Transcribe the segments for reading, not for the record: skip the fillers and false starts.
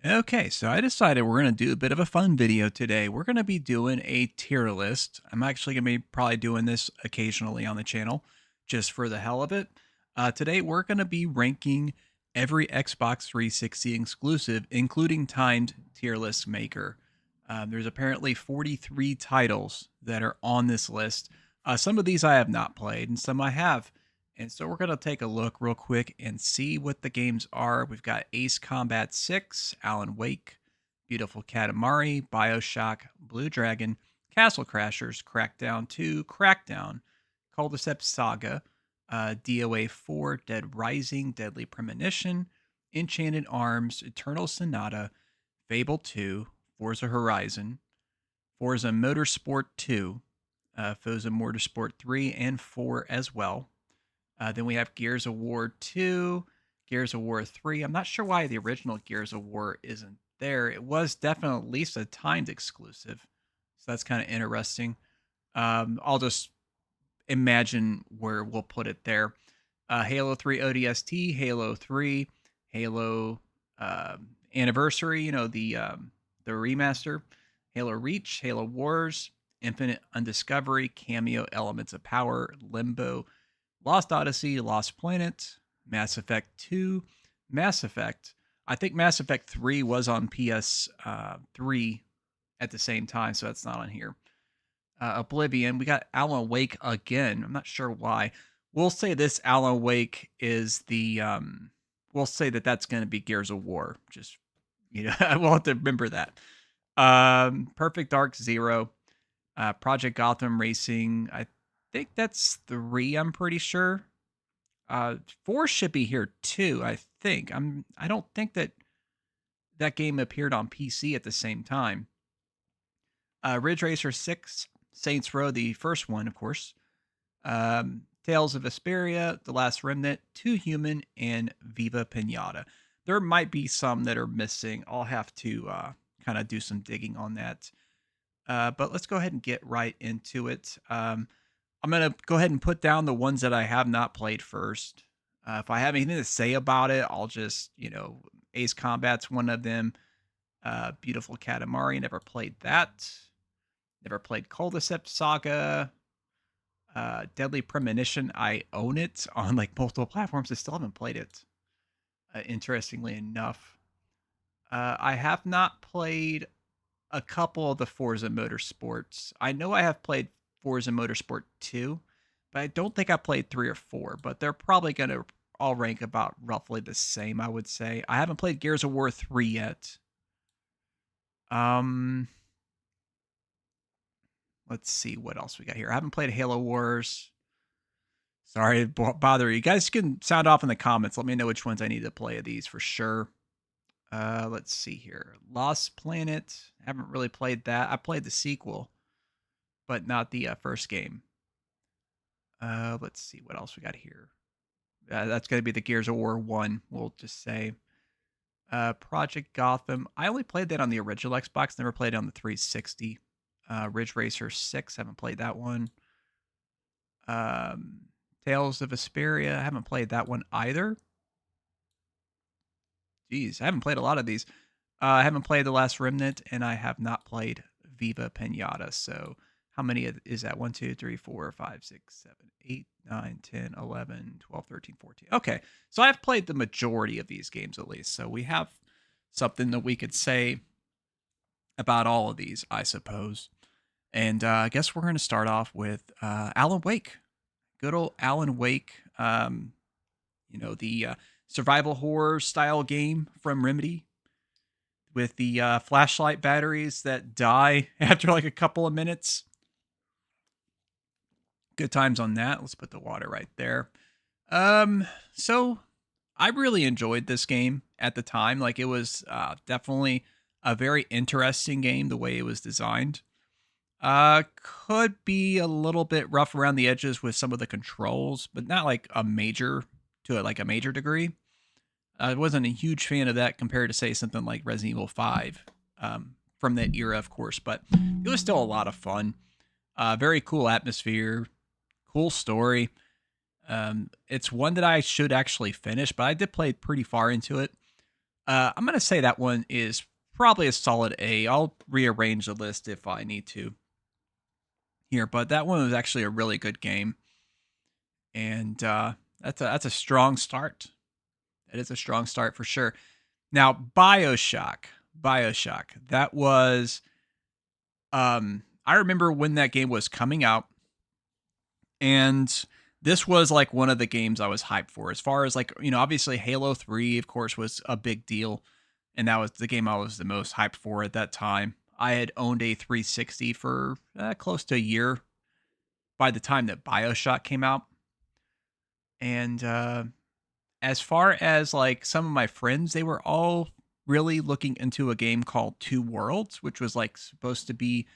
Okay, so I decided we're going to do a bit of a fun video today. We're going to be doing a tier list. I'm actually going to be probably doing this occasionally on the channel just for the hell of it. Today, we're going to be ranking every Xbox 360 exclusive, including timed tier list maker. There's apparently 43 titles that are on this list. Some of these I have not played, and some I have. And so we're going to take a look real quick and see what the games are. We've got Ace Combat 6, Alan Wake, Beautiful Katamari, Bioshock, Blue Dragon, Castle Crashers, Crackdown 2, Crackdown, Cul-de-Sac Saga, DOA 4, Dead Rising, Deadly Premonition, Enchanted Arms, Eternal Sonata, Fable 2, Forza Horizon, Forza Motorsport 2, Forza Motorsport 3 and 4 as well. Then we have Gears of War 2, Gears of War 3. I'm not sure why the original Gears of War isn't there. It was definitely at least a timed exclusive. So that's kind of interesting. I'll just imagine where we'll put it there. Halo 3 ODST, Halo 3, Halo Anniversary, the remaster, Halo Reach, Halo Wars, Infinite Undiscovery, Cameo, Elements of Power, Limbo, Lost Odyssey, Lost Planet, Mass Effect 2, Mass Effect. I think Mass Effect 3 was on PS3 at the same time, so that's not on here. Oblivion. We got Alan Wake again. I'm not sure why. We'll say this Alan Wake is the. We'll say that that's going to be Gears of War. Just we'll have to remember that. Perfect Dark Zero, Project Gotham Racing. I think that's 3. I'm pretty sure. 4 should be here too. I think. I don't think that game appeared on PC at the same time. Ridge Racer 6, Saints Row, the first one, of course. Tales of Vesperia, The Last Remnant, Two Human, and Viva Pinata. There might be some that are missing. I'll have to kind of do some digging on that. But let's go ahead and get right into it. I'm going to go ahead and put down the ones that I have not played first. If I have anything to say about it, I'll just, Ace Combat's one of them. Beautiful Katamari, never played that. Never played Cul-de-Sac Saga. Deadly Premonition, I own it on like multiple platforms. I still haven't played it. Interestingly enough, I have not played a couple of the Forza Motorsports. I know I have played Forza Motorsport 2, but I don't think I played 3 or 4. But they're probably going to all rank about roughly the same, I would say. I haven't played Gears of War 3 yet. Let's see what else we got here. I haven't played Halo Wars. Sorry to bother you. Guys can sound off in the comments. Let me know which ones I need to play of these for sure. Let's see here. Lost Planet. Haven't really played that. I played the sequel, but not the first game. Let's see what else we got here. That's going to be the Gears of War 1, we'll just say. Project Gotham. I only played that on the original Xbox, never played it on the 360. Ridge Racer 6, haven't played that one. Tales of Vesperia, I haven't played that one either. Jeez, I haven't played a lot of these. I haven't played The Last Remnant, and I have not played Viva Pinata. So, how many is that? 1, 2, 3, 4, 5, 6, 7, 8, 9, 10, 11, 12, 13, 14. Okay, so I've played the majority of these games at least. So, we have something that we could say about all of these, I suppose. And I guess we're going to start off with Alan Wake. Good old Alan Wake. The survival horror style game from Remedy with the flashlight batteries that die after like a couple of minutes. Good times on that. Let's put the water right there. So I really enjoyed this game at the time. Like it was definitely a very interesting game the way it was designed. Could be a little bit rough around the edges with some of the controls, but not like a major degree. I wasn't a huge fan of that compared to say something like Resident Evil 5 from that era, of course, but it was still a lot of fun. Very cool atmosphere, cool story. It's one that I should actually finish, but I did play pretty far into it. I'm gonna say that one is probably a solid A. I'll rearrange the list if I need to here, but that one was actually a really good game, and that's a strong start. That is a strong start for sure. Now, Bioshock, that was I remember when that game was coming out, and this was like one of the games I was hyped for. As far as like, obviously Halo 3, of course, was a big deal, and that was the game I was the most hyped for at that time. I had owned a 360 for close to a year by the time that Bioshock came out. And as far as like some of my friends, they were all really looking into a game called Two Worlds, which was like supposed to be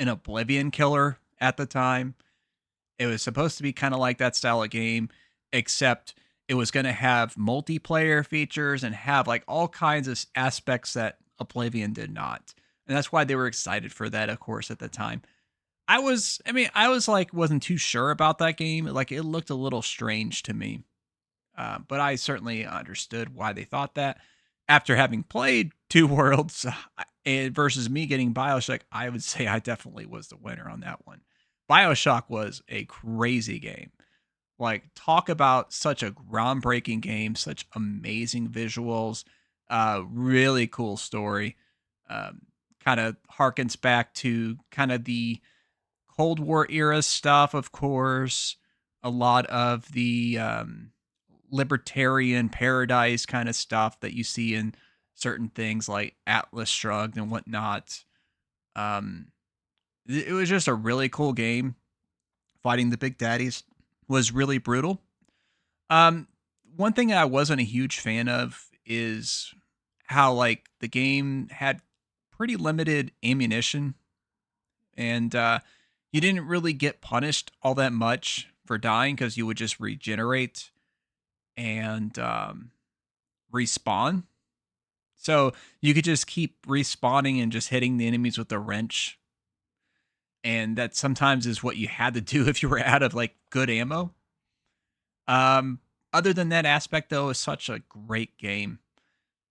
an Oblivion killer at the time. It was supposed to be kind of like that style of game, except it was going to have multiplayer features and have like all kinds of aspects that Oblivion did not. And that's why they were excited for that, of course, at the time. I was like, wasn't too sure about that game. Like, it looked a little strange to me. But I certainly understood why they thought that. After having played Two Worlds versus me getting Bioshock, I would say I definitely was the winner on that one. Bioshock was a crazy game. Like, talk about such a groundbreaking game, such amazing visuals, really cool story. Um, Kind of harkens back to kind of the Cold War era stuff, of course, a lot of the libertarian paradise kind of stuff that you see in certain things like Atlas Shrugged and whatnot. Um, it was just a really cool game. Fighting the big daddies was really brutal. Um, One thing I wasn't a huge fan of is how like the game had pretty limited ammunition, and you didn't really get punished all that much for dying because you would just regenerate and respawn. So you could just keep respawning and just hitting the enemies with a wrench. And that sometimes is what you had to do if you were out of like good ammo. Um, Other than that aspect, though, is such a great game.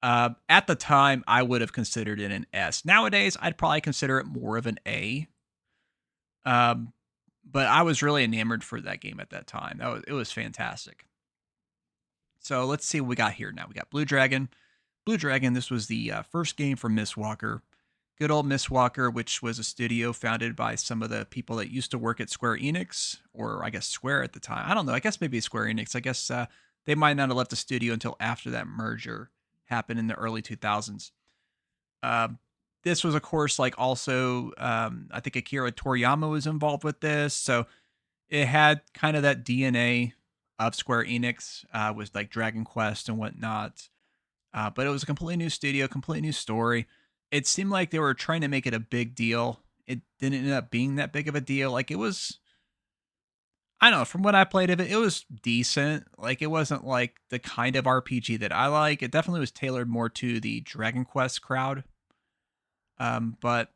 At the time, I would have considered it an S. Nowadays, I'd probably consider it more of an A. Um, but I was really enamored for that game at that time. It was fantastic. So let's see what we got here now. We got Blue Dragon. Blue Dragon, this was the first game from Miss Walker. Good old Miss Walker, which was a studio founded by some of the people that used to work at Square Enix, or I guess Square at the time. I don't know. I guess maybe Square Enix. I guess they might not have left the studio until after that merger happened in the early 2000s. Uh, this was, of course, like also, I think Akira Toriyama was involved with this. So it had kind of that DNA of Square Enix with like Dragon Quest and whatnot. But it was a completely new studio, completely new story. It seemed like they were trying to make it a big deal. It didn't end up being that big of a deal. Like it was, I don't know, from what I played of it, it was decent. Like it wasn't like the kind of RPG that I like. It definitely was tailored more to the Dragon Quest crowd. But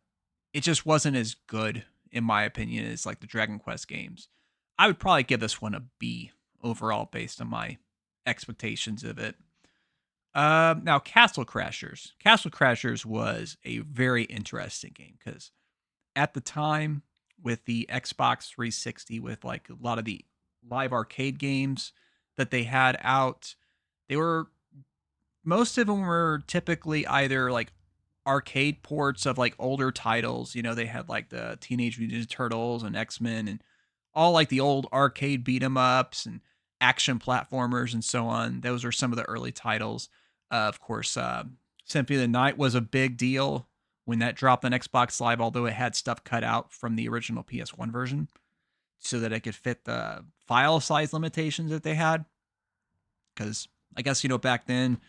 it just wasn't as good, in my opinion, as like the Dragon Quest games. I would probably give this one a B overall based on my expectations of it. Now, Castle Crashers. Castle Crashers was a very interesting game because at the time, with the Xbox 360, with like a lot of the live arcade games that they had out, they were most of them were typically either like arcade ports of like older titles. You know, they had like the Teenage Mutant Ninja Turtles and X-Men and all like the old arcade beat 'em ups and action platformers and so on. Those are some of the early titles. Of course, Symphony of the Night was a big deal when that dropped on Xbox Live, although it had stuff cut out from the original PS1 version so that it could fit the file size limitations that they had. Because I guess, back then,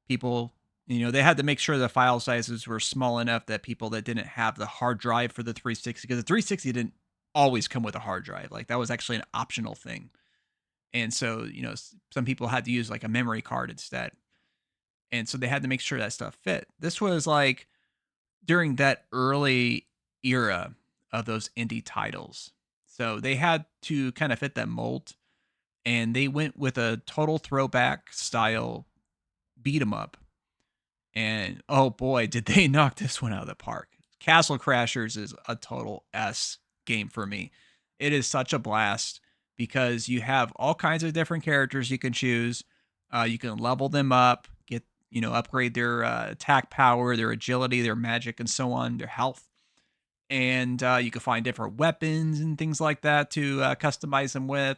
people, they had to make sure the file sizes were small enough that people that didn't have the hard drive for the 360, because the 360 didn't always come with a hard drive. Like that was actually an optional thing. And so, some people had to use like a memory card instead. And so they had to make sure that stuff fit. This was like during that early era of those indie titles. So they had to kind of fit that mold, and they went with a total throwback style beat 'em up. And oh boy, did they knock this one out of the park. Castle Crashers is a total S game for me. It is such a blast because you have all kinds of different characters you can choose. You can level them up, get, upgrade their attack power, their agility, their magic, and so on, their health. And you can find different weapons and things like that to customize them with.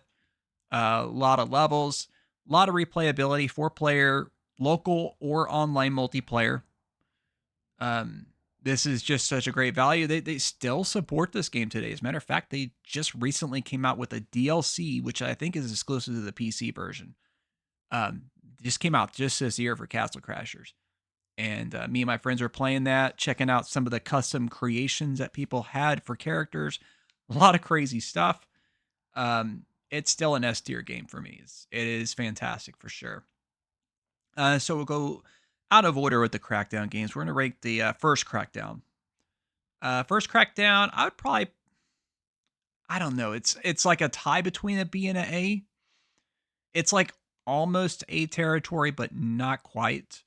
A lot of levels, a lot of replayability, 4 player, local or online multiplayer. Um, this is just such a great value. They still support this game today. As a matter of fact, they just recently came out with a DLC, which I think is exclusive to the PC version. Um, just came out just this year for Castle Crashers. And me and my friends were playing that, checking out some of the custom creations that people had for characters. A lot of crazy stuff. It's still an S tier game for me. It is fantastic for sure. So we'll go out of order with the Crackdown games. We're going to rate the first Crackdown. First Crackdown, I would probably, I don't know. It's like a tie between a B and an A. It's like almost A territory, but not quite.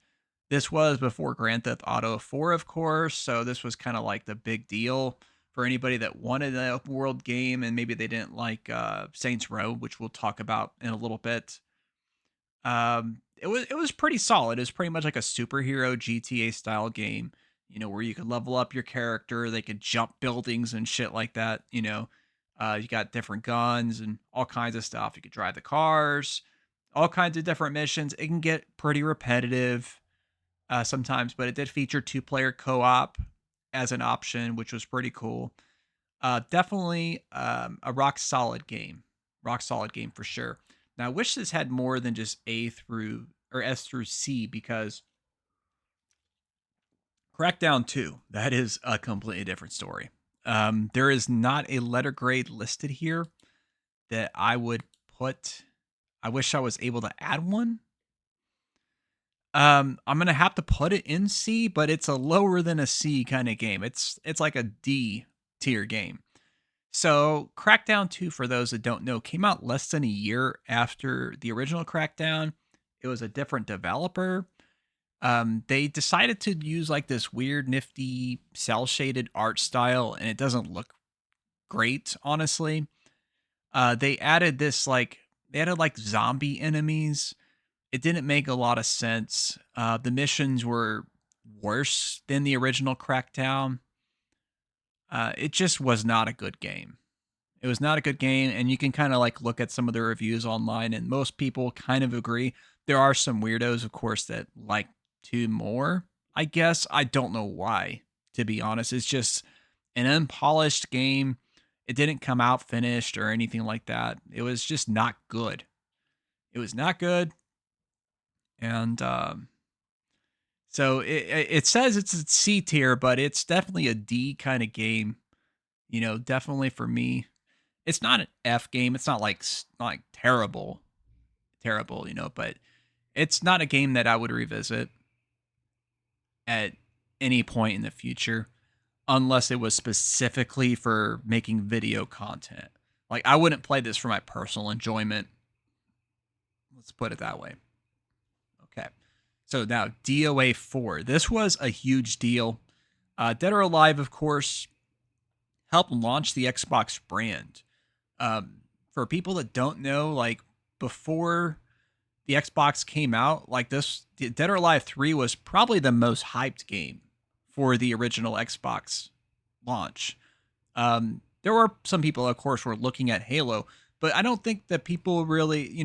This was before Grand Theft Auto 4, of course, so this was kind of like the big deal for anybody that wanted an open world game and maybe they didn't like Saints Row, which we'll talk about in a little bit. It was pretty solid. It was pretty much like a superhero GTA style game, where you could level up your character, they could jump buildings and shit like that. You got different guns and all kinds of stuff. You could drive the cars, all kinds of different missions. It can get pretty repetitive sometimes, but it did feature 2 player co-op as an option, which was pretty cool. Definitely a rock solid game for sure. Now, I wish this had more than just A through or S through C because Crackdown 2, that is a completely different story. There is not a letter grade listed here that I would put. I wish I was able to add one. I'm gonna have to put it in C, but it's a lower than a C kind of game. It's like a D tier game. So, Crackdown 2, for those that don't know, came out less than a year after the original Crackdown. It was a different developer. They decided to use like this weird, nifty, cell shaded art style, and it doesn't look great, honestly. They added like zombie enemies. It didn't make a lot of sense. The missions were worse than the original Crackdown. It just was not a good game. It was not a good game, and you can kind of like look at some of the reviews online, and most people kind of agree. There are some weirdos, of course, that like 2 more. I guess I don't know why. To be honest, it's just an unpolished game. It didn't come out finished or anything like that. It was just not good. It was not good, and so it says it's a C tier, but it's definitely a D kind of game. Definitely for me, it's not an F game. It's not like not like terrible, terrible. But it's not a game that I would revisit at any point in the future, unless it was specifically for making video content. Like I wouldn't play this for my personal enjoyment. Let's put it that way. Okay. So now DOA 4. This was a huge deal. Dead or Alive, of course, helped launch the Xbox brand. For people that don't know, like before the Xbox came out, like this, Dead or Alive 3 was probably the most hyped game for the original Xbox launch. There were some people, of course, were looking at Halo, but I don't think that people really,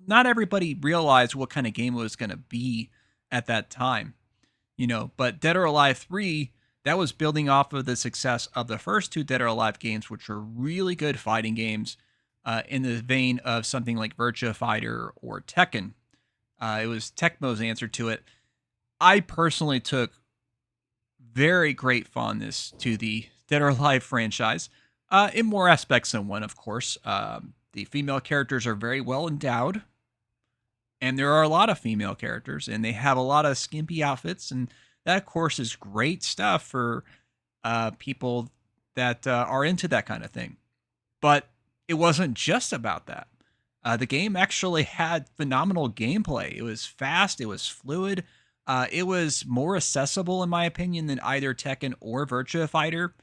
not everybody realized what kind of game it was going to be at that time, but Dead or Alive 3, that was building off of the success of the first 2 Dead or Alive games, which were really good fighting games in the vein of something like Virtua Fighter or Tekken. It was Tecmo's answer to it. I personally took very great fondness to the Dead or Alive franchise in more aspects than one, of course. The female characters are very well endowed, and there are a lot of female characters, and they have a lot of skimpy outfits, and that, of course, is great stuff for people that are into that kind of thing. But it wasn't just about that. The game actually had phenomenal gameplay. It was fast, it was fluid. It was more accessible, in my opinion, than either Tekken or Virtua Fighter.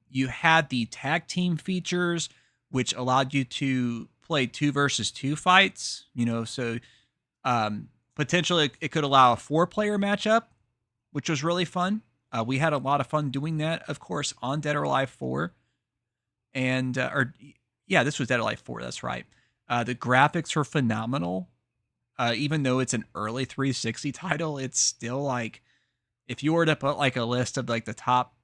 You had the tag team features, which allowed you to play two versus two fights. So potentially it could allow a four-player matchup, which was really fun. We had a lot of fun doing that, of course, on Dead or Alive 4. And, yeah, this was Dead or Alive 4. That's right. The graphics were phenomenal. Even though it's an early 360 title, it's still like, if you were to put like a list of like the top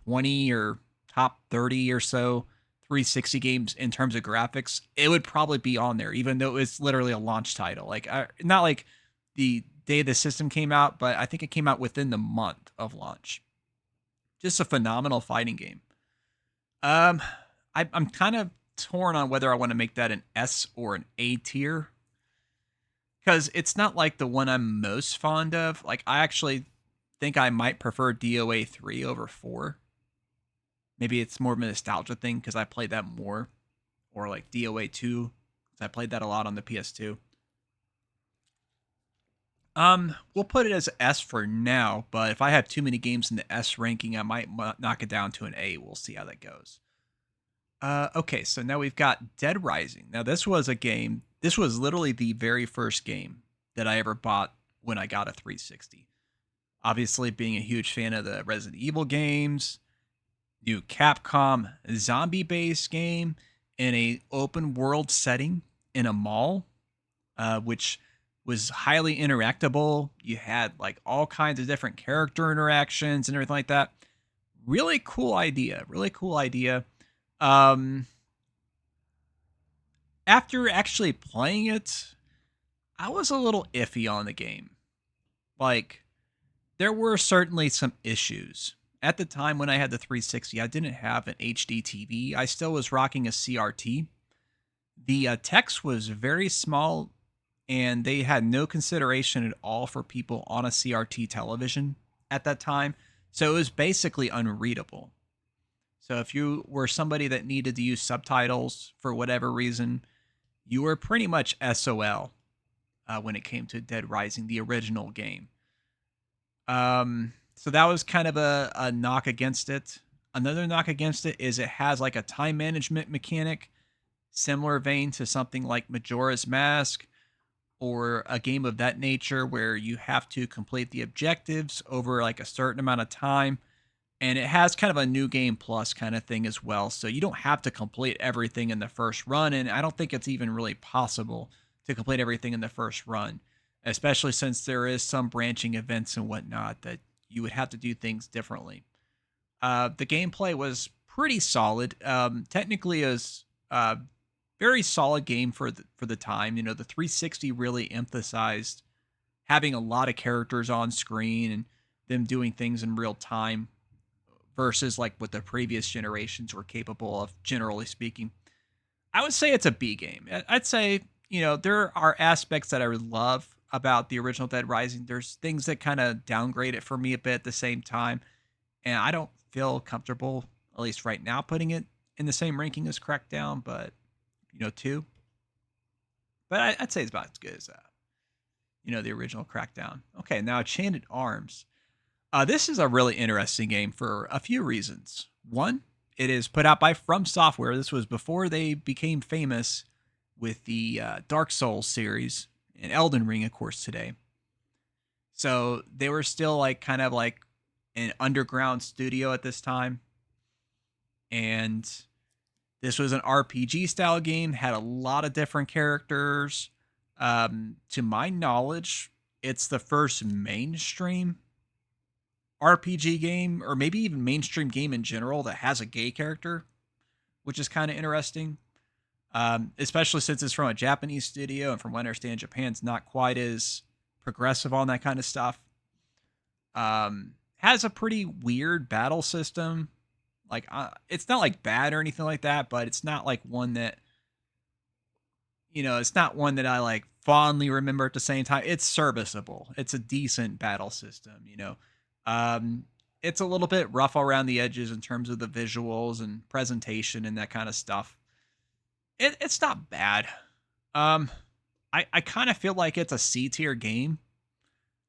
20 or top 30 or so 360 games in terms of graphics, it would probably be on there, even though it's literally a launch title. Like, not like the day the system came out, but I think it came out within the month of launch. Just a phenomenal fighting game. Um, I'm kind of torn on whether I want to make that an S or an A tier because it's not like the one I'm most fond of. Like, I actually think I might prefer DOA 3 over 4. Maybe it's more of a nostalgia thing because I played that more, or like DOA 2 because I played that a lot on the PS2. We'll put it as S for now, but if I have too many games in the S ranking, I might knock it down to an A. We'll see how that goes. Okay, so now we've got Dead Rising. Now this was a game. This was literally the very first game that I ever bought when I got a 360. Obviously, being a huge fan of the Resident Evil games, new Capcom zombie-based game in a open world setting in a mall, which was highly interactable. You had like all kinds of different character interactions and everything like that. Really cool idea. Really cool idea. Um, After actually playing it, I was a little iffy on the game. Like, there were certainly some issues. At the time when I had the 360, I didn't have an HD TV. I still was rocking a CRT. The text was very small, and they had no consideration at all for people on a CRT television at that time. So it was basically unreadable. So if you were somebody that needed to use subtitles for whatever reason, you were pretty much SOL when it came to Dead Rising, the original game. So that was kind of a knock against it. Another knock against it is it has like a time management mechanic, similar vein to something like Majora's Mask or a game of that nature where you have to complete the objectives over like a certain amount of time. And it has kind of a new game plus kind of thing as well. So you don't have to complete everything in the first run. And I don't think it's even really possible to complete everything in the first run, especially since there is some branching events and whatnot that you would have to do things differently. The gameplay was pretty solid. Technically, is very solid game for the time. The 360 really emphasized having a lot of characters on screen and them doing things in real time versus like what the previous generations were capable of, generally speaking. I would say it's a B game. I'd say, there are aspects that I would love about the original Dead Rising. There's things that kind of downgrade it for me a bit at the same time. And I don't feel comfortable, at least right now, putting it in the same ranking as Crackdown, but, two. But I'd say it's about as good as, the original Crackdown. Okay, now Enchanted Arms. This is a really interesting game for a few reasons. One, it is put out by From Software. This was before they became famous with the Dark Souls series and Elden Ring, of course, today. So they were still like kind of like an underground studio at this time. And this was an RPG style game, had a lot of different characters. To my knowledge, it's the first mainstream RPG game, or maybe even mainstream game in general, that has a gay character, which is kind of interesting. Especially since it's from a Japanese studio, and from what I understand, Japan's not quite as progressive on that kind of stuff. Has a pretty weird battle system. Like, it's not like bad or anything like that, but it's not like one that, it's not one that I like fondly remember at the same time. It's serviceable. It's a decent battle system. It's a little bit rough around the edges in terms of the visuals and presentation and that kind of stuff. It's not bad. I kind of feel like it's a C tier game.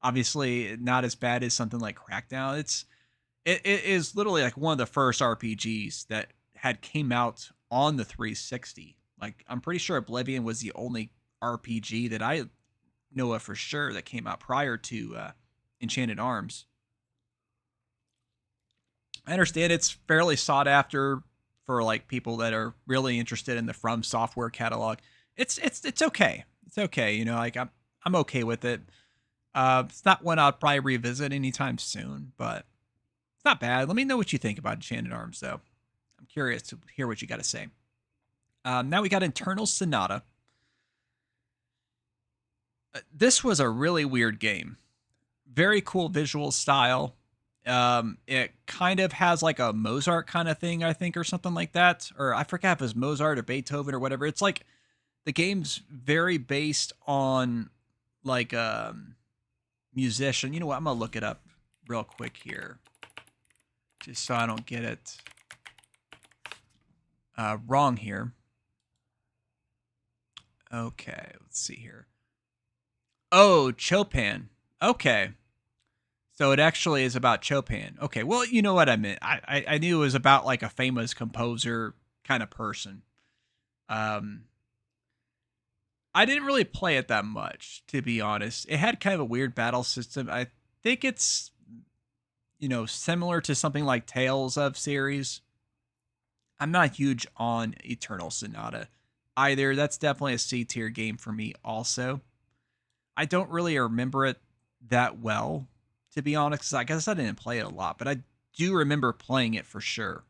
Obviously, not as bad as something like Crackdown. It is literally like one of the first RPGs that had came out on the 360. Like I'm pretty sure Oblivion was the only RPG that I know of for sure that came out prior to Enchanted Arms. I understand it's fairly sought after for like people that are really interested in the From Software catalog. It's okay. It's okay. You know, like I'm okay with it. It's not one I'll probably revisit anytime soon, but it's not bad. Let me know what you think about Enchanted Arms, though. I'm curious to hear what you got to say. Now we got Internal Sonata. This was a really weird game. Very cool visual style. It kind of has like a Mozart kind of thing, I think, or something like that. Or I forget if it was Mozart or Beethoven or whatever. It's like the game's very based on like musician. You know what? I'm gonna look it up real quick here, just so I don't get it wrong here. Okay, let's see here. Oh, Chopin. Okay, so it actually is about Chopin. Okay, well, you know what I meant. I knew it was about like a famous composer kind of person. Um, I didn't really play it that much, to be honest. It had kind of a weird battle system. I think it's similar to something like Tales of series. I'm not huge on Eternal Sonata either. That's definitely a C tier game for me, also. I don't really remember it that well, to be honest, 'cause I guess I didn't play it a lot, but I do remember playing it for sure.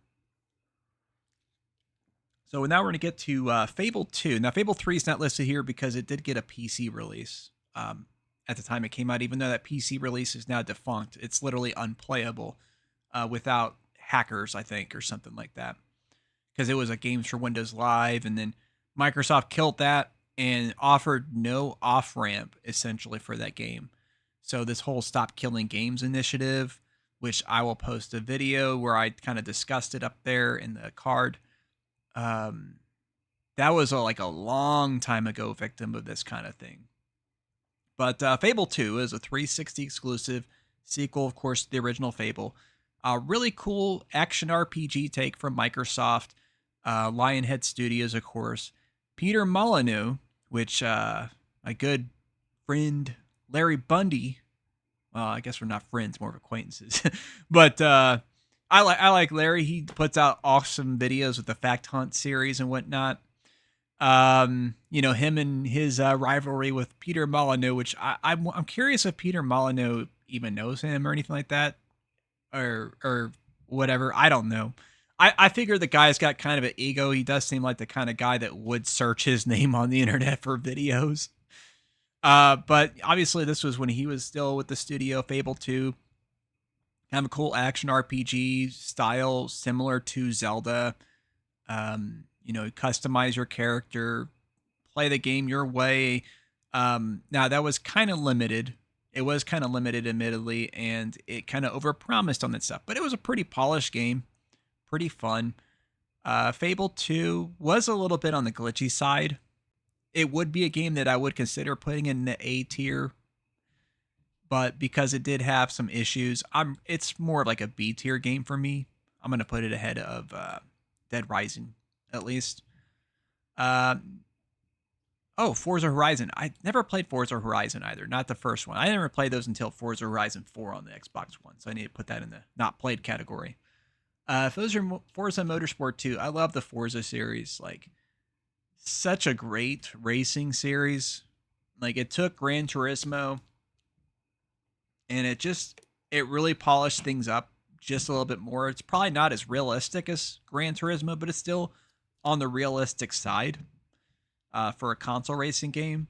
So now we're going to get to Fable 2. Now, Fable 3 is not listed here because it did get a PC release at the time it came out, even though that PC release is now defunct. It's literally unplayable without hackers, I think, or something like that. Because it was a Games for Windows Live, and then Microsoft killed that and offered no off ramp essentially for that game. So this whole Stop Killing Games initiative, which I will post a video where I kind of discussed it up there in the card. Um, that was like a long time ago victim of this kind of thing. But Fable 2 is a 360 exclusive sequel, of course, to the original Fable. A really cool action RPG take from Microsoft, Lionhead Studios, of course. Peter Molyneux, which my good friend Larry Bundy, well, I guess we're not friends, more of acquaintances, but I like Larry. He puts out awesome videos with the Fact Hunt series and whatnot. Him and his rivalry with Peter Molyneux, which I'm curious if Peter Molyneux even knows him or anything like that, or whatever. I don't know. I figure the guy's got kind of an ego. He does seem like the kind of guy that would search his name on the internet for videos. But obviously this was when he was still with the studio. Fable 2, kind of a cool action RPG style, similar to Zelda. Customize your character, play the game your way. Now that was kind of limited. It was kind of limited, admittedly, and it kind of overpromised on that stuff. But it was a pretty polished game, pretty fun. Fable 2 was a little bit on the glitchy side. It would be a game that I would consider putting in the A tier, but because it did have some issues, it's more like a B tier game for me. I'm gonna put it ahead of Dead Rising, at least. Uh, Forza Horizon. I never played Forza Horizon either. Not the first one. I never played those until Forza Horizon 4 on the Xbox One, so I need to put that in the not played category. Forza Motorsport 2. I love the Forza series. Like, such a great racing series. Like, it took Gran Turismo and it really polished things up just a little bit more. It's probably not as realistic as Gran Turismo, but it's still on the realistic side for a console racing game.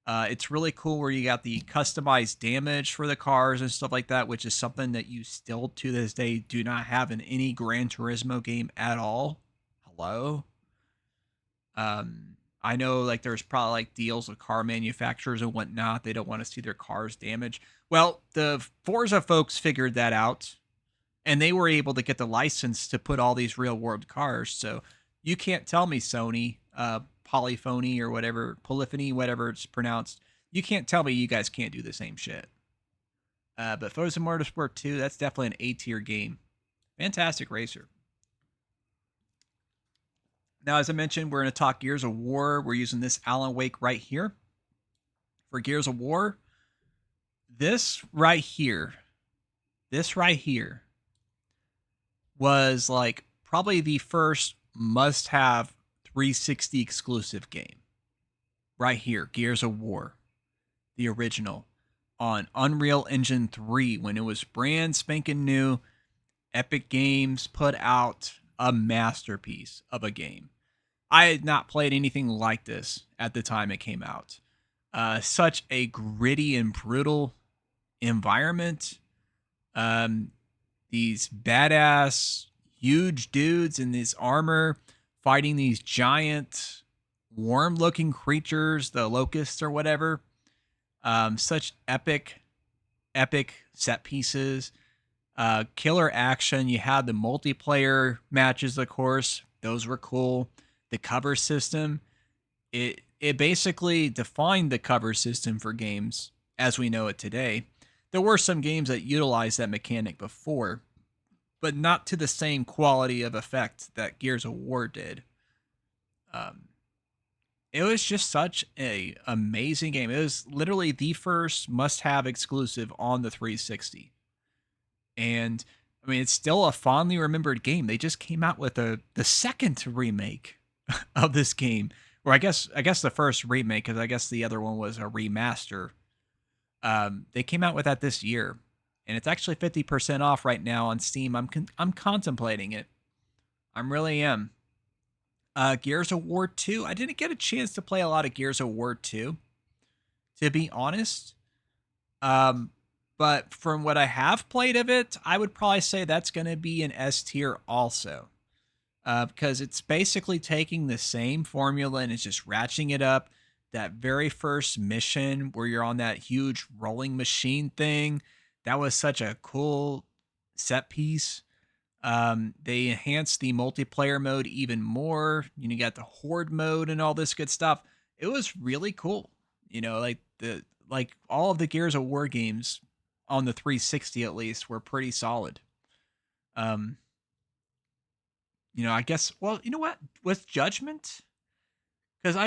It's really cool where you got the customized damage for the cars and stuff like that, which is something that you still to this day do not have in any Gran Turismo game at all. Hello? I know like there's probably like deals with car manufacturers and whatnot. They don't want to see their cars damaged. Well, the Forza folks figured that out and they were able to get the license to put all these real world cars. So you can't tell me Sony, Polyphony or whatever, Polyphony, whatever it's pronounced. You can't tell me you guys can't do the same shit. But Forza Motorsport 2, that's definitely an A tier game. Fantastic racer. Now, as I mentioned, we're going to talk Gears of War. We're using this Alan Wake right here. For Gears of War, this right here, was like probably the first must have 360 exclusive game. Right here, Gears of War, the original, on Unreal Engine 3 when it was brand spanking new. Epic Games put out a masterpiece of a game. I had not played anything like this at the time it came out. Such a gritty and brutal environment. These badass, huge dudes in this armor fighting these giant, worm-looking creatures, the locusts or whatever. Such epic set pieces. Killer action. You had the multiplayer matches, of course. Those were cool. The cover system, it basically defined the cover system for games as we know it today. There were some games that utilized that mechanic before, but not to the same quality of effect that Gears of War did. It was just such a amazing game. It was literally the first must-have exclusive on the 360. And I mean, it's still a fondly remembered game. They just came out with the second remake of this game, or I guess the first remake, because I guess the other one was a remaster. They came out with that this year, and it's actually 50% off right now on Steam. I'm contemplating it. I really am. Gears of War 2. I didn't get a chance to play a lot of Gears of War 2, to be honest. But from what I have played of it, I would probably say that's going to be an S tier also. Because it's basically taking the same formula and it's just ratcheting it up. That very first mission where you're on that huge rolling machine thing, that was such a cool set piece. They enhanced the multiplayer mode even more. You got the horde mode and all this good stuff. It was really cool. Like all of the Gears of War games on the 360 at least were pretty solid. I guess, well, you know what? With Judgment, because I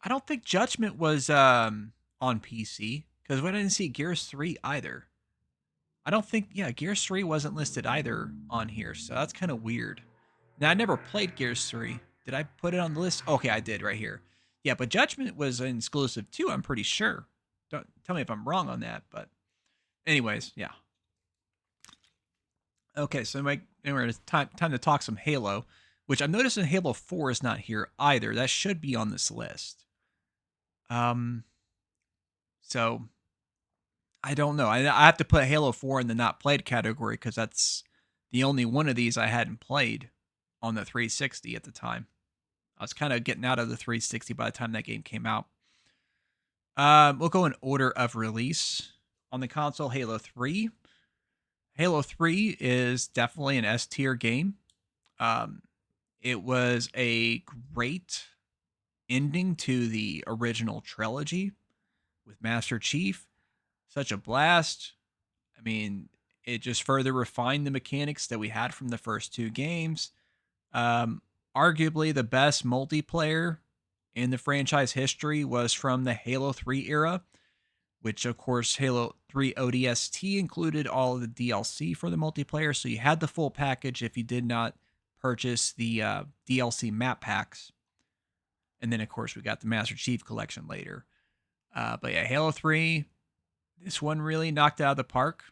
don't think Judgment was on PC, because we didn't see Gears 3 either. I don't think, yeah, Gears 3 wasn't listed either on here, so that's kind of weird. Now, I never played Gears 3. Did I put it on the list? Okay, I did right here. Yeah, but Judgment was an exclusive too, I'm pretty sure. Don't tell me if I'm wrong on that, but anyways, yeah. Okay, so it's time to talk some Halo, which I'm noticing Halo 4 is not here either. That should be on this list. So I don't know. I have to put Halo 4 in the not played category because that's the only one of these I hadn't played on the 360 at the time. I was kind of getting out of the 360 by the time that game came out. We'll go in order of release. On the console, Halo 3. Halo 3 is definitely an S tier game. It was a great ending to the original trilogy with Master Chief. Such a blast. I mean, it just further refined the mechanics that we had from the first two games. Arguably the best multiplayer in the franchise history was from the Halo 3 era, which of course Halo 3 ODST included all of the DLC for the multiplayer, so you had the full package if you did not purchase the DLC map packs. And then of course we got the Master Chief collection later. But yeah, Halo 3, this one really knocked out of the park.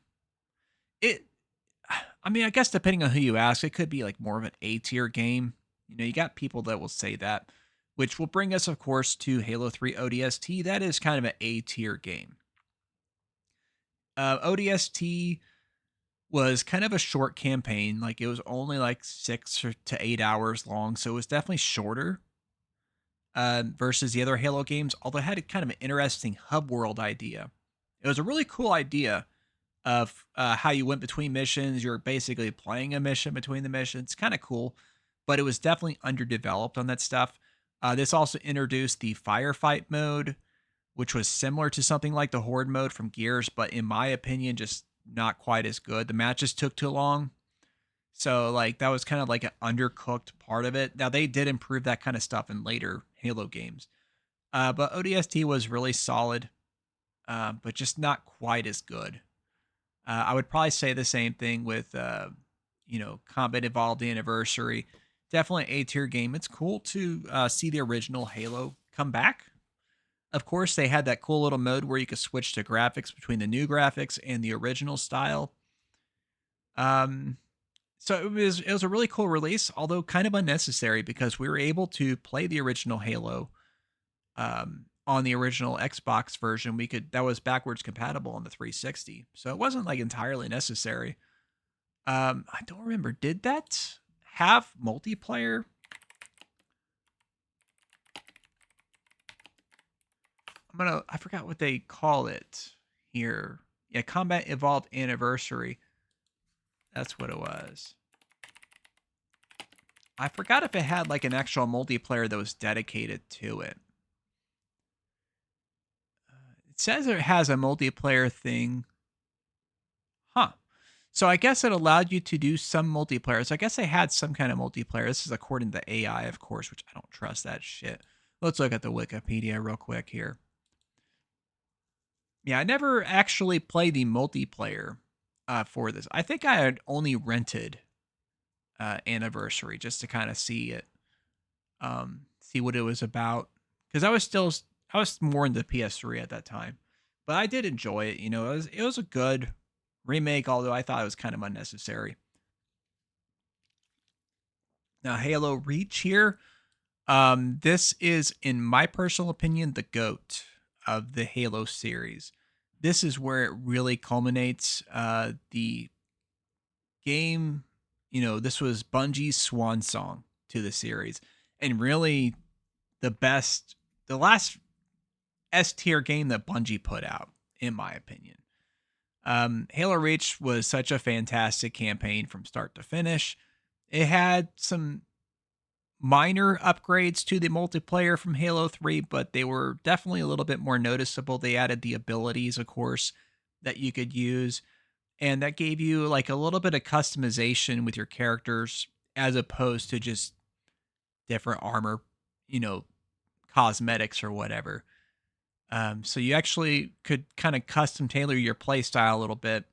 I guess depending on who you ask, it could be like more of an A tier game. You got people that will say that, which will bring us, of course, to Halo 3 ODST. That is kind of an A tier game. ODST was kind of a short campaign. Like, it was only like 6 to 8 hours long, so it was definitely shorter versus the other Halo games, although it had kind of an interesting hub world idea. It was a really cool idea of how you went between missions. You're basically playing a mission between the missions. Kind of cool, but it was definitely underdeveloped on that stuff. This also introduced the firefight mode, which was similar to something like the Horde mode from Gears, but in my opinion, just not quite as good. The matches took too long. So like that was kind of like an undercooked part of it. Now they did improve that kind of stuff in later Halo games. But ODST was really solid, but just not quite as good. I would probably say the same thing with, Combat Evolved Anniversary. Definitely A tier game. It's cool to see the original Halo come back. Of course, they had that cool little mode where you could switch to graphics between the new graphics and the original style. Um, so it was a really cool release, although kind of unnecessary because we were able to play the original Halo on the original Xbox version. We could that was backwards compatible on the 360, so it wasn't like entirely necessary. I don't remember. Did that have multiplayer? I forgot what they call it here. Yeah, Combat Evolved Anniversary. That's what it was. I forgot if it had like an actual multiplayer that was dedicated to it. It says it has a multiplayer thing. Huh. So I guess it allowed you to do some multiplayer. So I guess they had some kind of multiplayer. This is according to AI, of course, which I don't trust that shit. Let's look at the Wikipedia real quick here. Yeah, I never actually played the multiplayer for this. I think I had only rented Anniversary just to kind of see it, see what it was about. Because I was more into PS3 at that time, but I did enjoy it. It was a good remake, although I thought it was kind of unnecessary. Now, Halo Reach here. This is, in my personal opinion, the GOAT of the Halo series. This is where it really culminates. The game, this was Bungie's swan song to the series, and really the last S tier game that Bungie put out, in my opinion. Halo Reach was such a fantastic campaign from start to finish. It had some minor upgrades to the multiplayer from Halo 3, but they were definitely a little bit more noticeable. They added the abilities, of course, that you could use, and that gave you like a little bit of customization with your characters as opposed to just different armor, you know, cosmetics or whatever. So you actually could kind of custom tailor your play style a little bit.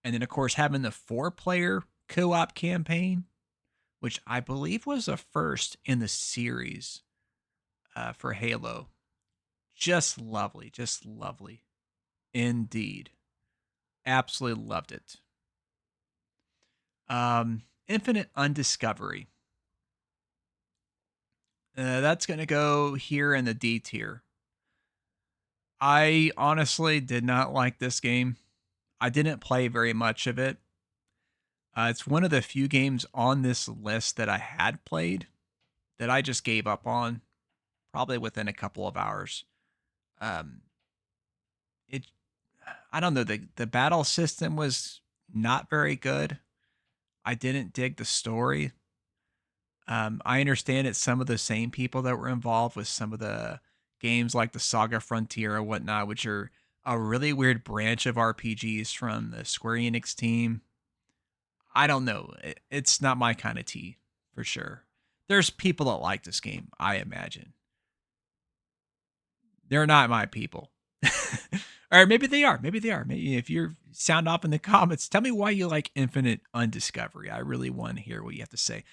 And then, of course, having the 4-player co op campaign, which I believe was the first in the series for Halo. Just lovely. Just lovely. Indeed. Absolutely loved it. Infinite Undiscovery. That's going to go here in the D tier. I honestly did not like this game. I didn't play very much of it. It's one of the few games on this list that I had played that I just gave up on, probably within a couple of hours. Um, it, I don't know, the battle system was not very good. I didn't dig the story. I understand it's some of the same people that were involved with some of the games like the Saga Frontier or whatnot, which are a really weird branch of RPGs from the Square Enix team. I don't know. It's not my kind of tea for sure. There's people that like this game, I imagine. They're not my people. Or maybe they are. Maybe they are. Maybe if you sound off in the comments, tell me why you like Infinite Undiscovery. I really want to hear what you have to say.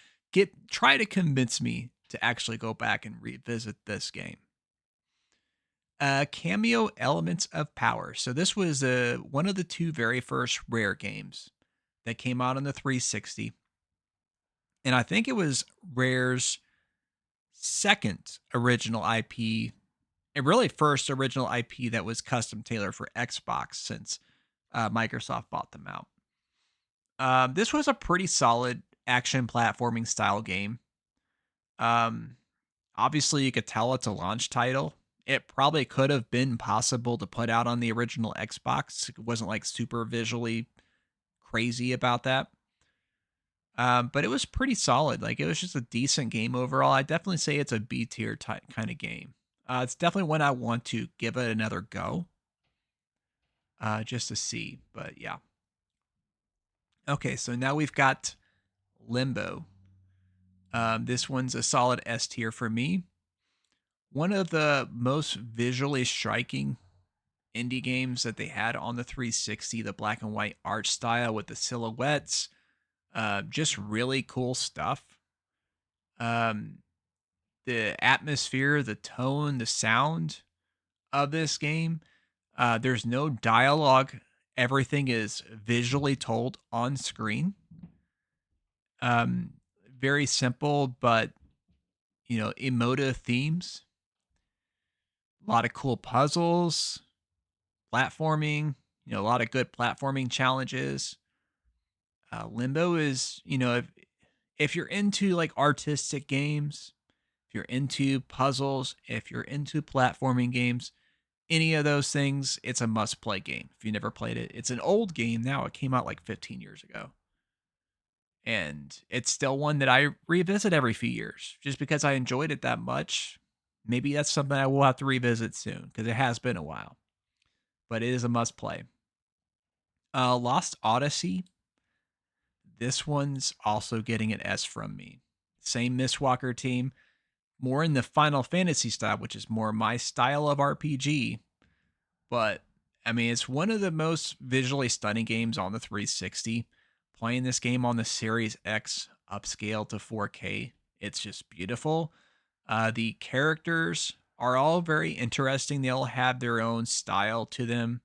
Try to convince me to actually go back and revisit this game. Cameo Elements of Power. So this was one of the two very first Rare games that came out on the 360. And I think it was Rare's second original IP, and really first original IP that was custom tailored for Xbox since Microsoft bought them out. This was a pretty solid action platforming style game. Um, Obviously, you could tell it's a launch title. It probably could have been possible to put out on the original Xbox. It wasn't like super visually crazy about that. But it was pretty solid. Like it was just a decent game overall. I definitely say it's a B tier type kind of game. It's definitely one I want to give it another go, just to see. But yeah. Okay, so now we've got Limbo. This one's a solid S tier for me. One of the most visually striking indie games that they had on the 360, the black and white art style with the silhouettes, just really cool stuff. Um, the atmosphere, the tone, the sound of this game. There's no dialogue. Everything is visually told on screen. Um, Very simple, but emotive themes. A lot of cool puzzles, platforming. A lot of good platforming challenges. Limbo is, if you're into like artistic games, if you're into puzzles, if you're into platforming games, any of those things, it's a must play game. If you never played it, it's an old game now. It came out like 15 years ago. And it's still one that I revisit every few years just because I enjoyed it that much. Maybe that's something I will have to revisit soon because it has been a while, but it is a must play. Lost Odyssey. This one's also getting an S from me. Same Mistwalker team, more in the Final Fantasy style, which is more my style of RPG. But I mean, it's one of the most visually stunning games on the 360. Playing this game on the Series X upscale to 4K, it's just beautiful. The characters are all very interesting. They all have their own style to them.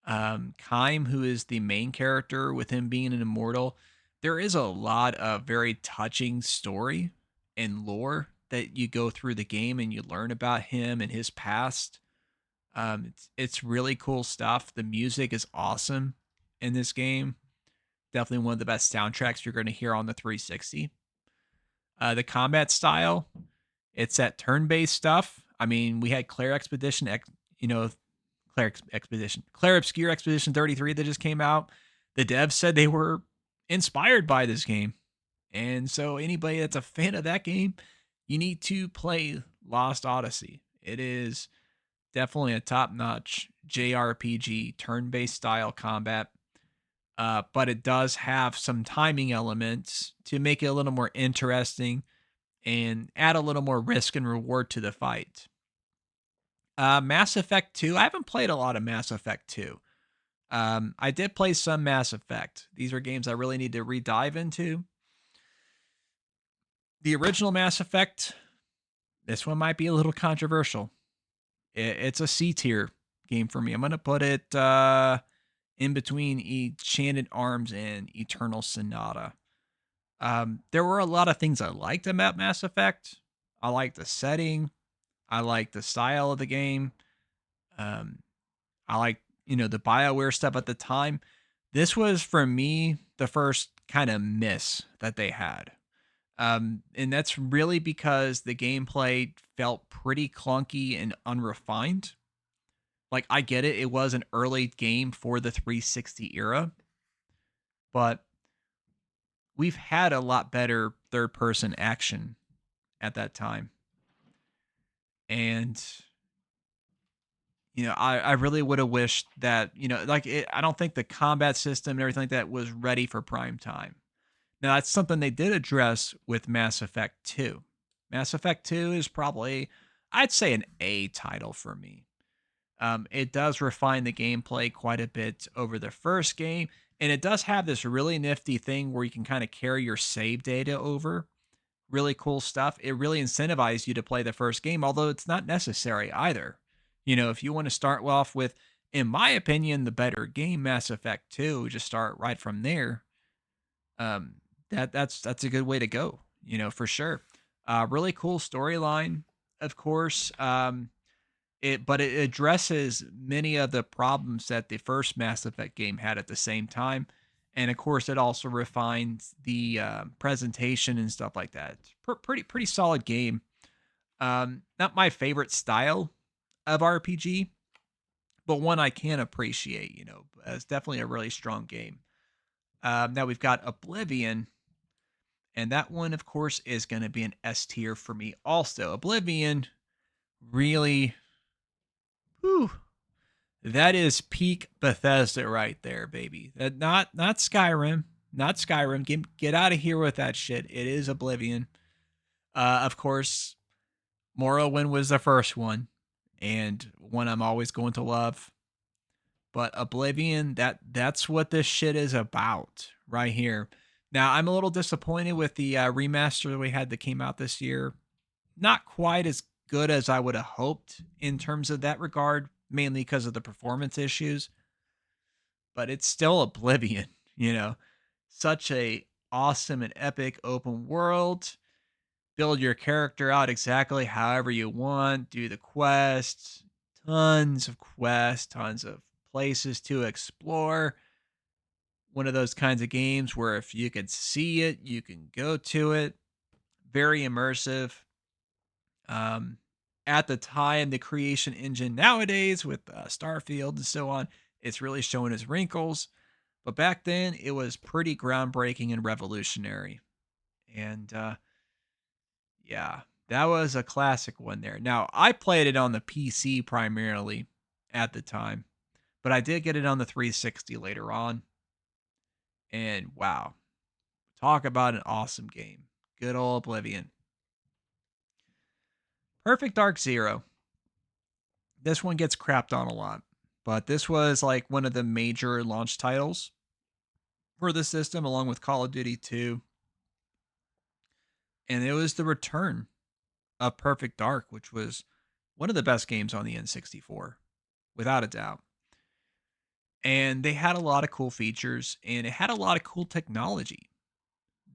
Kaim, who is the main character, with him being an immortal, there is a lot of very touching story and lore that you go through the game and you learn about him and his past. It's really cool stuff. The music is awesome in this game. Definitely one of the best soundtracks you're going to hear on the 360. The combat style, it's that turn-based stuff. I mean, we had Claire Expedition, Claire Obscure Expedition 33 that just came out. The devs said they were inspired by this game. And so anybody that's a fan of that game, you need to play Lost Odyssey. It is definitely a top-notch JRPG turn-based style combat. But it does have some timing elements to make it a little more interesting and add a little more risk and reward to the fight. Mass Effect 2. I haven't played a lot of Mass Effect 2. I did play some Mass Effect. These are games I really need to re-dive into. The original Mass Effect, this one might be a little controversial. It's a C tier game for me. I'm going to put it in between Enchanted Arms and Eternal Sonata. There were a lot of things I liked about Mass Effect. I liked the setting. I liked the style of the game. Um, I liked, the BioWare stuff at the time. This was, for me, the first kind of miss that they had. And that's really because the gameplay felt pretty clunky and unrefined. Like, I get it. It was an early game for the 360 era, but we've had a lot better third person action at that time. And, I really would have wished that, I don't think the combat system and everything like that was ready for prime time. Now, that's something they did address with Mass Effect 2. Mass Effect 2 is probably, I'd say, an A title for me. It does refine the gameplay quite a bit over the first game, and it does have this really nifty thing where you can kind of carry your save data over. Really cool stuff. It really incentivizes you to play the first game, although it's not necessary either. If you want to start off with, in my opinion, the better game, Mass Effect 2, just start right from there. Um, that's a good way to go, for sure. Really cool storyline, of course. But it addresses many of the problems that the first Mass Effect game had at the same time, and of course, it also refines the presentation and stuff like that. Pretty solid game. Not my favorite style of RPG, but one I can appreciate. It's definitely a really strong game. Now we've got Oblivion, and that one, of course, is going to be an S tier for me. Also, Oblivion really. Whew, that is peak Bethesda right there, baby. Not Skyrim. not Skyrim. Get out of here with that shit. It is Oblivion. Of course, Morrowind was the first one, and one I'm always going to love. But Oblivion, that's what this shit is about right here. Now, I'm a little disappointed with the remaster that we had that came out this year. Not quite as good as I would have hoped in terms of that regard, mainly because of the performance issues, but it's still Oblivion, you know. Such a awesome and epic open world. Build your character out exactly however you want, do the quests, tons of places to explore. One of those kinds of games where if you can see it, you can go to it. Very immersive. Um, at the time, the creation engine nowadays with Starfield and so on, it's really showing its wrinkles. But back then, it was pretty groundbreaking and revolutionary. And yeah, that was a classic one there. Now, I played it on the PC primarily at the time, but I did get it on the 360 later on. And wow, talk about an awesome game. Good old Oblivion. Perfect Dark Zero. This one gets crapped on a lot, but this was like one of the major launch titles for the system, along with Call of Duty 2. And it was the return of Perfect Dark, which was one of the best games on the N64, without a doubt. And they had a lot of cool features, and it had a lot of cool technology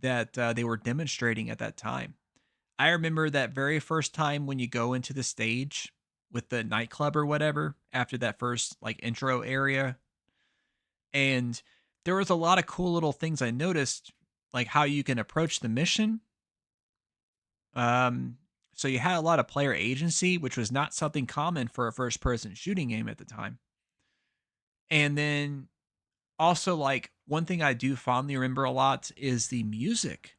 that they were demonstrating at that time. I remember that very first time when you go into the stage with the nightclub or whatever after that first like intro area, and there was a lot of cool little things I noticed, like how you can approach the mission. Um, so you had a lot of player agency, which was not something common for a first person shooting game at the time. And then also, like, one thing I do fondly remember a lot is the music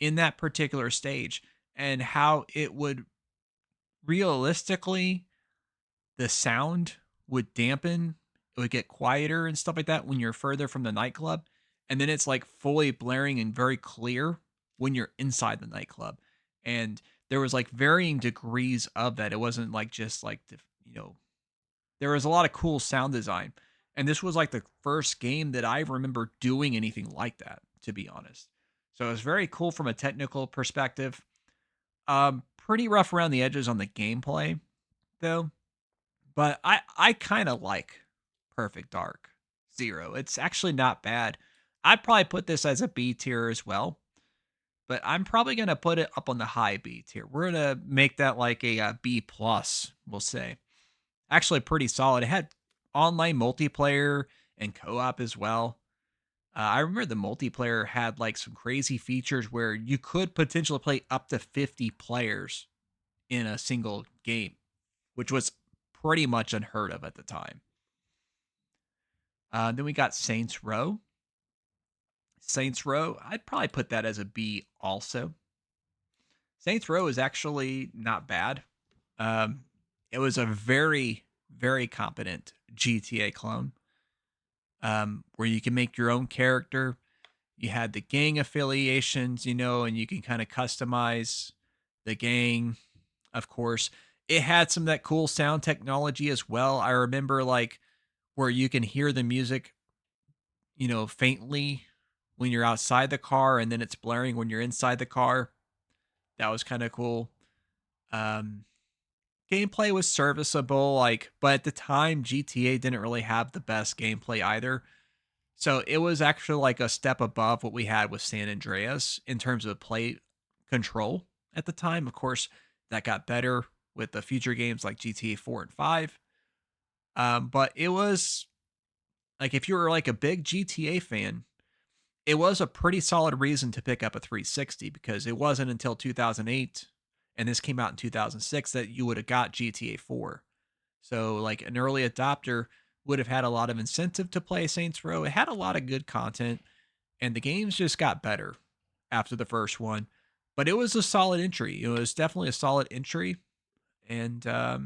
in that particular stage and how it would realistically, the sound would dampen, it would get quieter and stuff like that when you're further from the nightclub. And then it's like fully blaring and very clear when you're inside the nightclub. And there was like varying degrees of that. It wasn't like just like you know, there was a lot of cool sound design. And this was like the first game that I remember doing anything like that, to be honest. So it was very cool from a technical perspective. Pretty rough around the edges on the gameplay, though. But I kind of like Perfect Dark Zero. It's actually not bad. I'd probably put this as a B tier as well, but I'm probably gonna put it up on the high B tier. We're gonna make that like a, B plus, we'll say. Actually, pretty solid. It had online multiplayer and co-op as well. I remember the multiplayer had like some crazy features where you could potentially play up to 50 players in a single game, which was pretty much unheard of at the time. Then we got Saints Row. Saints Row, I'd probably put that as a B also. Saints Row is actually not bad. Um, it was a very, very competent GTA clone, where you can make your own character. You had the gang affiliations, and you can kind of customize the gang. Of course, it had some of that cool sound technology as well. I remember like where you can hear the music, faintly when you're outside the car and then it's blaring when you're inside the car. That was kind of cool. Um, Gameplay was serviceable, like, but at the time, GTA didn't really have the best gameplay either. So it was actually like a step above what we had with San Andreas in terms of play control at the time. Of course, that got better with the future games like GTA 4 and 5. But it was like if you were like a big GTA fan, it was a pretty solid reason to pick up a 360 because it wasn't until 2008 and this came out in 2006 that you would have got GTA 4. So like an early adopter would have had a lot of incentive to play Saints Row. It had a lot of good content and the games just got better after the first one. But it was a solid entry. It was definitely a solid entry and I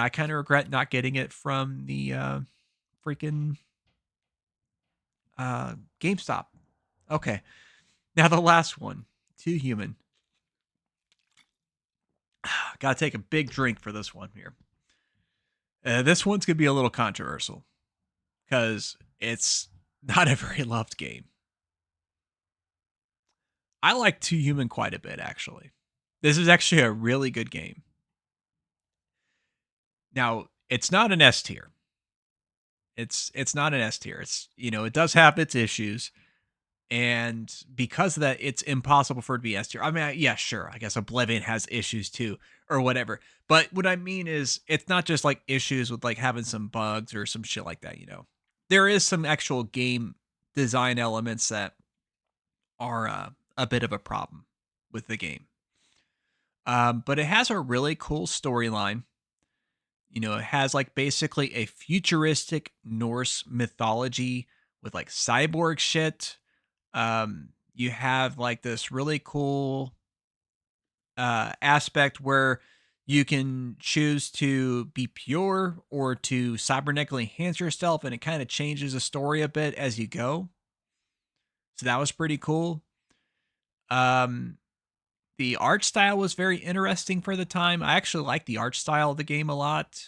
kind of regret not getting it from the freaking GameStop. Okay. Now the last one, Too Human. Gotta take a big drink for this one here. This one's gonna be a little controversial because it's not a very loved game. I like Too Human quite a bit, actually. This is actually a really good game. Now, it's not an S tier. It's not an S tier. It's it does have its issues, and because of that, it's impossible for it to be S tier. I mean, yeah, sure. I guess Oblivion has issues too, or whatever. But what I mean is, it's not just like issues with like having some bugs or some shit like that. There is some actual game design elements that are a bit of a problem with the game. But it has a really cool storyline. It has like basically a futuristic Norse mythology with like cyborg shit. You have like this really cool aspect where you can choose to be pure or to cybernetically enhance yourself, and it kind of changes the story a bit as you go. So that was pretty cool. Um, the art style was very interesting for the time. I actually like the art style of the game a lot.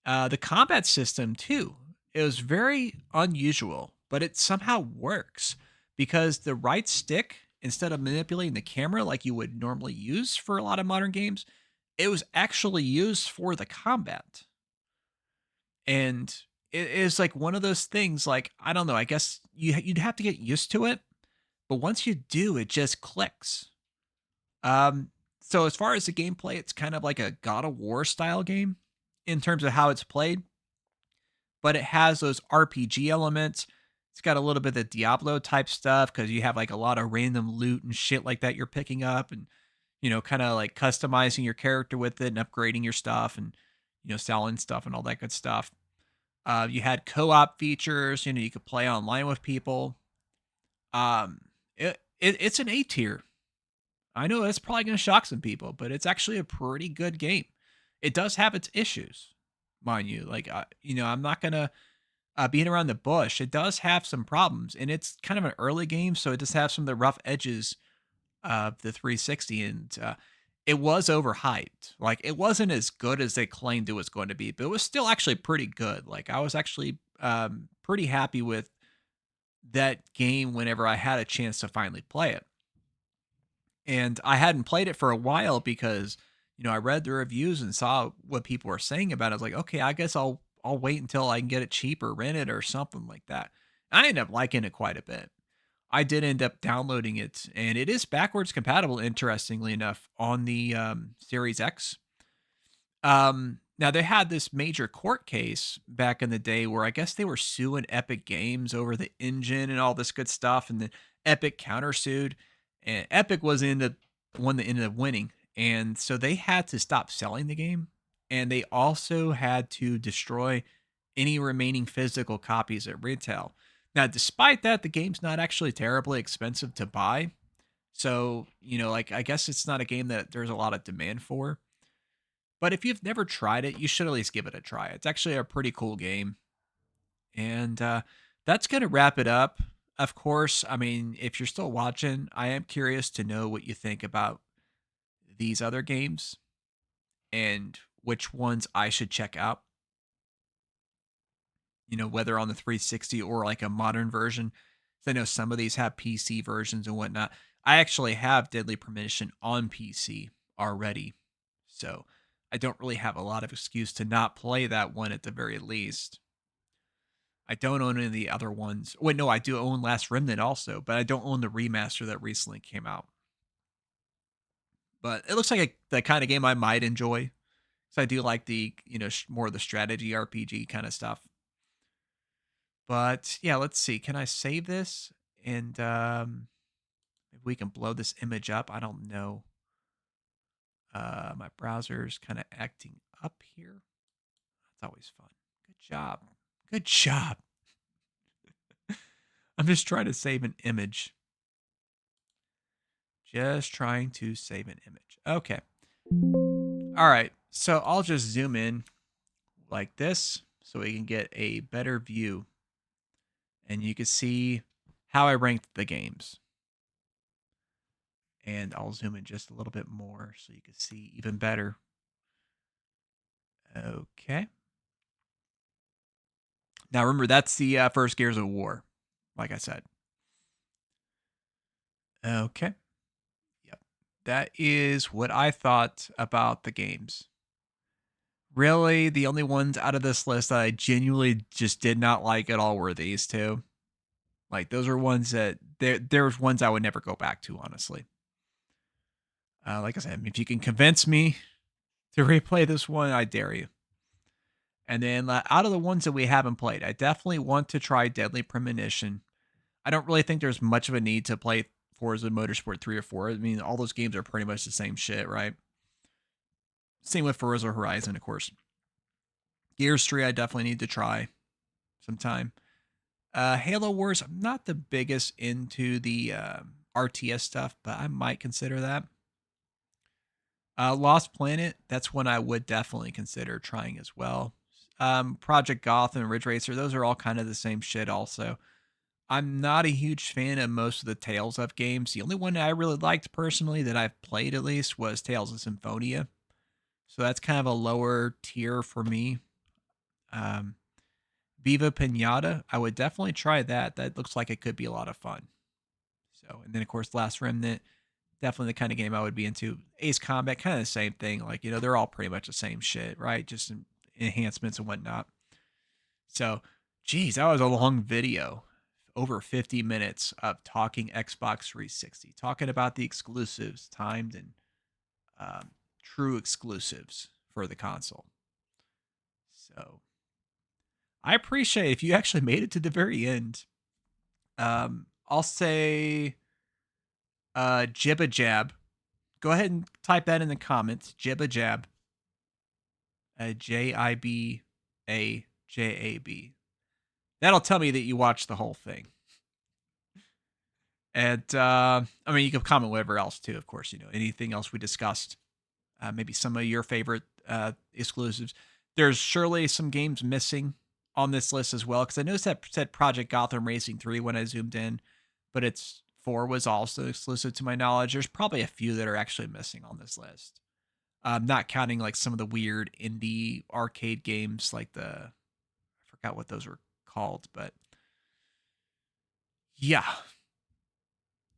The combat system too. It was very unusual, but it somehow works because the right stick, instead of manipulating the camera like you would normally use for a lot of modern games, it was actually used for the combat. And it is like one of those things. Like I don't know. I guess you'd have to get used to it, but once you do, it just clicks. Um, so as far as the gameplay, it's kind of like a God of War style game in terms of how it's played, but it has those RPG elements. It's got a little bit of Diablo type stuff because you have like a lot of random loot and shit like that you're picking up, and kind of like customizing your character with it and upgrading your stuff, and selling stuff and all that good stuff. You had co-op features. You could play online with people. Um, it's an A tier. I know that's probably going to shock some people, but it's actually a pretty good game. It does have its issues, mind you. Like, I'm not going to beat around the bush. It does have some problems, and it's kind of an early game, so it does have some of the rough edges of the 360, and it was overhyped. Like, it wasn't as good as they claimed it was going to be, but it was still actually pretty good. Like, I was actually pretty happy with that game whenever I had a chance to finally play it. And I hadn't played it for a while because, I read the reviews and saw what people were saying about it. I was like, okay, I guess I'll wait until I can get it cheap or rent it or something like that. I ended up liking it quite a bit. I did end up downloading it, and it is backwards compatible, interestingly enough, on the Series X. Now they had this major court case back in the day where I guess they were suing Epic Games over the engine and all this good stuff, and then Epic countersued, and Epic was in the one that ended up winning, and so they had to stop selling the game, and they also had to destroy any remaining physical copies at retail. Now, despite that, the game's not actually terribly expensive to buy. So, like I guess it's not a game that there's a lot of demand for. But if you've never tried it, you should at least give it a try. It's actually a pretty cool game. And that's going to wrap it up. Of course, I mean, if you're still watching, I am curious to know what you think about these other games and which ones I should check out, whether on the 360 or like a modern version. 'Cause I know some of these have PC versions and whatnot. I actually have Deadly Premonition on PC already. So I don't really have a lot of excuse to not play that one at the very least. I don't own any of the other ones. Wait, no, I do own Last Remnant also, but I don't own the remaster that recently came out. But it looks like the kind of game I might enjoy. So I do like the, more of the strategy RPG kind of stuff. But yeah, let's see. Can I save this? And maybe we can blow this image up. I don't know. My browser's kind of acting up here. That's always fun. Good job. Good job. I'm just trying to save an image. Just trying to save an image. Okay. All right. So I'll just zoom in like this so we can get a better view. and you can see how I ranked the games. And I'll zoom in just a little bit more so you can see even better. Okay. Now remember, that's the first Gears of War, like I said. Okay. Yep. That is what I thought about the games. Really, the only ones out of this list that I genuinely just did not like at all were these two. Like those are ones that there's ones I would never go back to, honestly. Like I said, if you can convince me to replay this one, I dare you. And then out of the ones that we haven't played, I definitely want to try Deadly Premonition. I don't really think there's much of a need to play Forza Motorsport 3 or 4. I mean, all those games are pretty much the same shit, right? Same with Forza Horizon, of course. Gears 3, I definitely need to try sometime. Halo Wars, I'm not the biggest into the RTS stuff, but I might consider that. Lost Planet, that's one I would definitely consider trying as well. Project Gotham and Ridge Racer, those are all kind of the same shit also. I'm not a huge fan of most of the Tales of games. The only one I really liked personally that I've played at least was Tales of Symphonia. So that's kind of a lower tier for me. Um, Viva Pinata, I would definitely try that. That looks like it could be a lot of fun. So, and then of course, Last Remnant, definitely the kind of game I would be into. Ace Combat, kind of the same thing. Like, they're all pretty much the same shit, right? Just enhancements and whatnot. So, geez, that was a long video. Over 50 minutes of talking Xbox 360, talking about the exclusives, timed and true exclusives for the console. So, I appreciate if you actually made it to the very end. I'll say Jibba Jab. Go ahead and type that in the comments. Jibba Jab. Jibajab. That'll tell me that you watched the whole thing. And I mean, you can comment whatever else too, of course. Anything else we discussed. Maybe some of your favorite exclusives. There's surely some games missing on this list as well, because I noticed that said Project Gotham Racing 3 when I zoomed in, but it's 4 was also exclusive to my knowledge. There's probably a few that are actually missing on this list. Not counting like some of the weird indie arcade games, like I forgot what those were called, but yeah,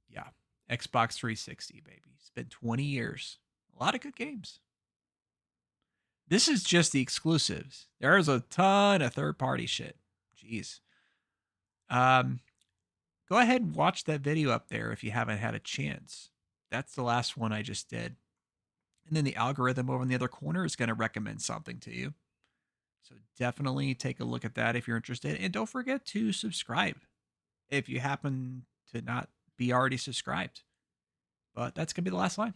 yeah, Xbox 360, baby. It's been 20 years. A lot of good games. This is just the exclusives. There's a ton of third party shit. Jeez. Um, Go ahead and watch that video up there if you haven't had a chance. That's the last one I just did. And then the algorithm over in the other corner is going to recommend something to you. So definitely take a look at that if you're interested. And don't forget to subscribe if you happen to not be already subscribed. But that's going to be the last line.